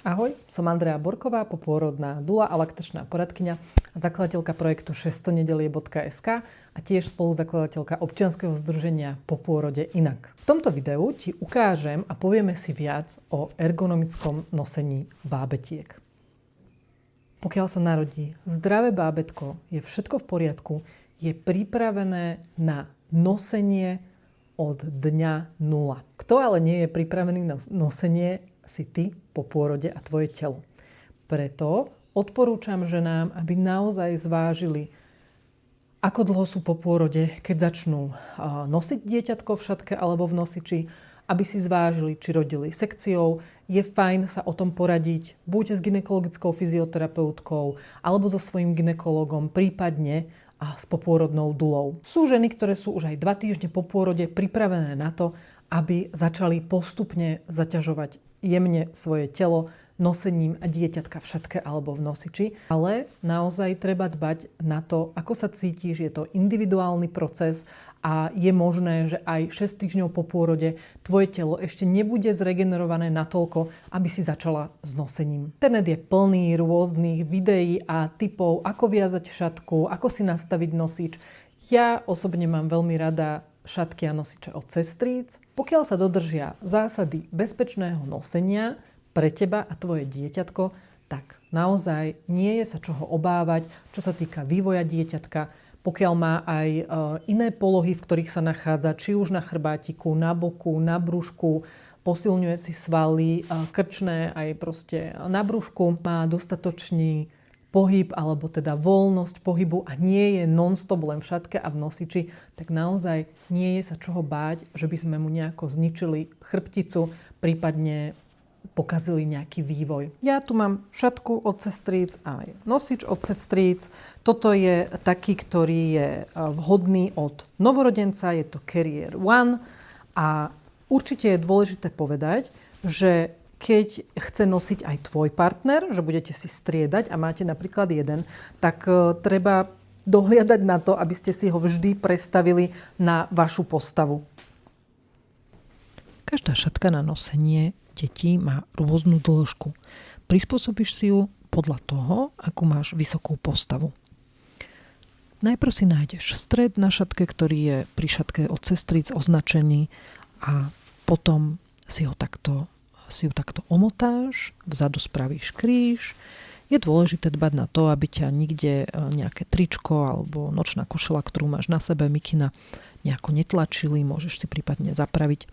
Ahoj, som Andrea Borková, popôrodná dula a laktačná poradkyňa a zakladateľka projektu 600nedelie.sk a tiež spoluzakladateľka občianskeho združenia Po pôrode inak. V tomto videu ti ukážem a povieme si viac o ergonomickom nosení bábetiek. Pokiaľ sa narodí zdravé bábätko, je všetko v poriadku, je pripravené na nosenie od dňa 0. Kto ale nie je pripravený na nosenie, si ty po pôrode a tvoje telo. Preto odporúčam ženám, aby naozaj zvážili, ako dlho sú po pôrode, keď začnú nosiť dieťatko v šatke alebo v nosiči, aby si zvážili, či rodili sekciou. Je fajn sa o tom poradiť buď s gynekologickou fyzioterapeutkou alebo so svojím gynekologom, prípadne a s popôrodnou dulou. Sú ženy, ktoré sú už aj 2 týždne po pôrode pripravené na to, aby začali postupne zaťažovať jemne svoje telo nosením dieťatka v šatke alebo v nosiči. Ale naozaj treba dbať na to, ako sa cítiš. Je to individuálny proces a je možné, že aj 6 týždňov po pôrode tvoje telo ešte nebude zregenerované natoľko, aby si začala s nosením. Internet je plný rôznych videí a tipov, ako viazať šatku, ako si nastaviť nosič. Ja osobne mám veľmi rada šatky a nosiče od sestríc. Pokiaľ sa dodržia zásady bezpečného nosenia pre teba a tvoje dieťatko, tak naozaj nie je sa čoho obávať, čo sa týka vývoja dieťatka. Pokiaľ má aj iné polohy, v ktorých sa nachádza, či už na chrbátiku, na boku, na brúšku, posilňuje si svaly krčné aj proste na brúšku, má dostatočný pohyb alebo teda voľnosť pohybu a nie je non-stop len v šatke a v nosiči, tak naozaj nie je sa čoho báť, že by sme mu nejako zničili chrbticu, prípadne pokazili nejaký vývoj. Ja tu mám šatku od sestríc a aj nosič od sestríc. Toto je taký, ktorý je vhodný od novorodenca, je to Carrier One a určite je dôležité povedať, že keď chce nosiť aj tvoj partner, že budete si striedať a máte napríklad jeden, tak treba dohliadať na to, aby ste si ho vždy prestavili na vašu postavu. Každá šatka na nosenie detí má rôznu dĺžku. Prispôsobíš si ju podľa toho, akú máš vysokú postavu. Najprv si nájdeš stred na šatke, ktorý je pri šatke od sestríc označený a potom si ju takto omotáš, vzadu spravíš kríž. Je dôležité dbať na to, aby ťa nikde nejaké tričko alebo nočná košela, ktorú máš na sebe, mikina, nejako netlačili, môžeš si prípadne zapraviť.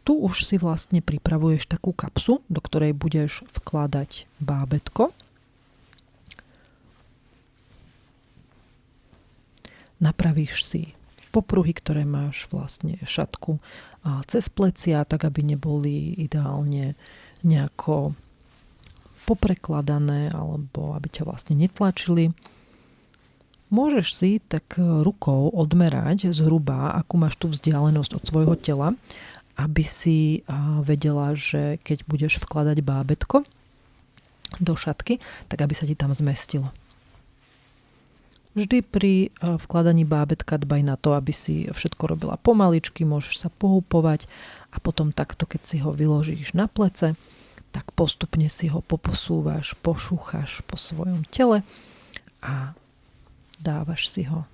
Tu už si vlastne pripravuješ takú kapsu, do ktorej budeš vkladať bábätko. Napravíš si popruhy, ktoré máš vlastne šatku cez plecia, tak aby neboli ideálne nejako poprekladané alebo aby ťa vlastne netlačili. Môžeš si tak rukou odmerať zhruba, akú máš tú vzdialenosť od svojho tela, aby si vedela, že keď budeš vkladať bábätko do šatky, tak aby sa ti tam zmestilo. Vždy pri vkladaní bábätka dbaj na to, aby si všetko robila pomaličky, môžeš sa pohúpovať a potom takto, keď si ho vyložíš na plece, tak postupne si ho poposúvaš, pošúchaš po svojom tele a dávaš si ho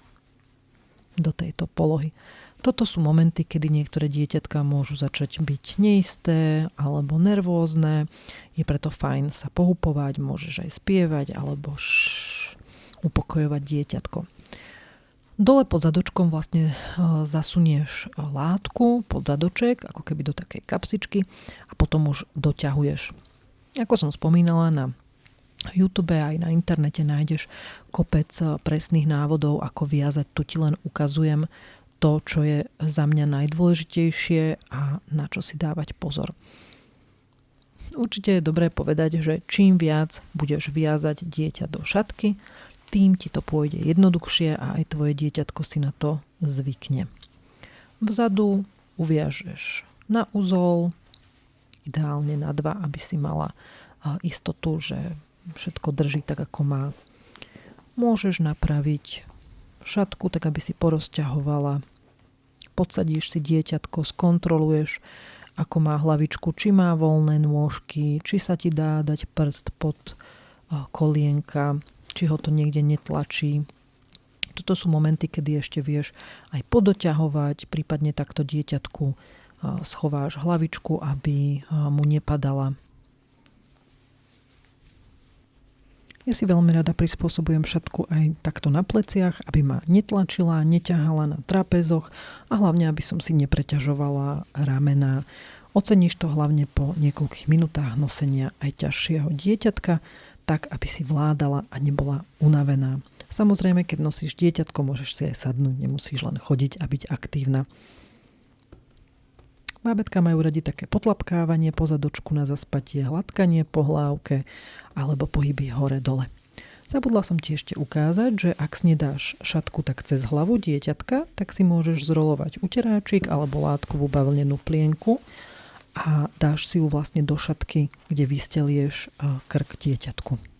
do tejto polohy. Toto sú momenty, kedy niektoré dieťatka môžu začať byť neisté alebo nervózne. Je preto fajn sa pohúpovať, môžeš aj spievať alebo upokojovať dieťatko. Dole pod zadočkom vlastne zasunieš látku pod zadoček, ako keby do takej kapsičky a potom už doťahuješ. Ako som spomínala, na YouTube aj na internete nájdeš kopec presných návodov, ako viazať. Tu ti len ukazujem to, čo je za mňa najdôležitejšie a na čo si dávať pozor. Určite je dobré povedať, že čím viac budeš viazať dieťa do šatky, tým ti to pôjde jednoduchšie a aj tvoje dieťatko si na to zvykne. Vzadu uviažeš na uzol, ideálne na 2, aby si mala istotu, že všetko drží tak, ako má. Môžeš napraviť šatku, tak aby si porozťahovala. Podsadíš si dieťatko, skontroluješ, ako má hlavičku, či má voľné nôžky, či sa ti dá dať prst pod kolienka, či ho to niekde netlačí. Toto sú momenty, kedy ešte vieš aj podoťahovať, prípadne takto dieťatku schováš hlavičku, aby mu nepadala. Ja si veľmi rada prispôsobujem šatku aj takto na pleciach, aby ma netlačila, neťahala na trapezoch a hlavne, aby som si nepreťažovala ramená. Oceníš to hlavne po niekoľkých minútach nosenia aj ťažšieho dieťatka, tak, aby si vládala a nebola unavená. Samozrejme, keď nosíš dieťatko, môžeš si aj sadnúť, nemusíš len chodiť a byť aktívna. Bábätka majú radi také potlapkávanie po zadočku na zaspatie, hladkanie po hlávke alebo pohyby hore-dole. Zabudla som ti ešte ukázať, že ak snedáš šatku tak cez hlavu dieťatka, tak si môžeš zrolovať uteráčik alebo látkovú bavlnenú plienku a dáš si ju vlastne do šatky, kde vystelieš krk dieťatku.